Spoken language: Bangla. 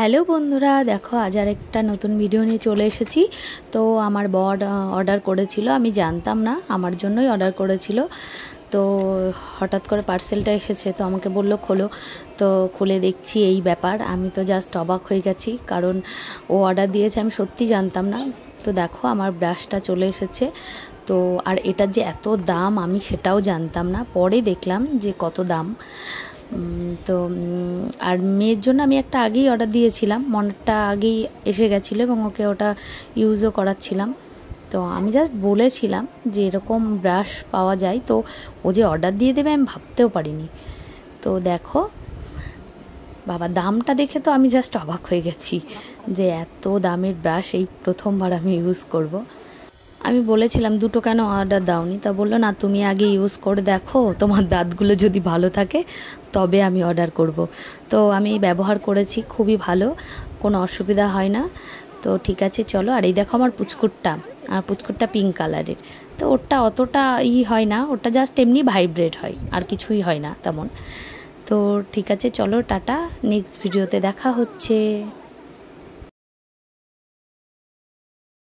হ্যালো বন্ধুরা, দেখো আজ আর একটা নতুন ভিডিও নিয়ে চলে এসেছি। তো আমার বর অর্ডার করেছিল, আমি জানতাম না, আমার জন্যই অর্ডার করেছিল। তো হঠাৎ করে পার্সেলটা এসেছে, তো আমাকে বলল খোলো। তো খুলে দেখছি এই ব্যাপার, আমি তো জাস্ট অবাক হয়ে গেছি, কারণ ও অর্ডার দিয়েছে আমি সত্যি জানতাম না। তো দেখো আমার ব্রাশটা চলে এসেছে। তো আর এটার যে এত দাম আমি সেটাও জানতাম না, পরে দেখলাম যে কত দাম। তো আর মেয়ের জন্য আমি একটা আগেই অর্ডার দিয়েছিলাম, মনেরটা আগেই এসে গেছিলো এবং ওকে ওটা ইউজও করাচ্ছিলাম। তো আমি জাস্ট বলেছিলাম যে এরকম ব্রাশ পাওয়া যায়, তো ও যে অর্ডার দিয়ে দেবে আমি ভাবতেও পারিনি। তো দেখো বাবা, দামটা দেখে তো আমি জাস্ট অবাক হয়ে গেছি যে এত দামের ব্রাশ এই প্রথমবার আমি ইউজ করব। আমি বলেছিলাম দুটো কেন অর্ডার দাওনি, তা বললো না তুমি আগে ইউজ করে দেখো, তোমার দাঁতগুলো যদি ভালো থাকে তবে আমি অর্ডার করব। তো আমি ব্যবহার করেছি, খুবই ভালো, কোনো অসুবিধা হয় না। তো ঠিক আছে চলো। আর এই দেখো আমার পুচকুটটা, আর পুচকুটটা পিঙ্ক কালারের। তো ওটা অতটা হয় না, ওটা জাস্ট এমনি ভাইব্রেট হয়, আর কিছুই হয় না তেমন। তো ঠিক আছে চলো, টাটা, নেক্সট ভিডিওতে দেখা হচ্ছে।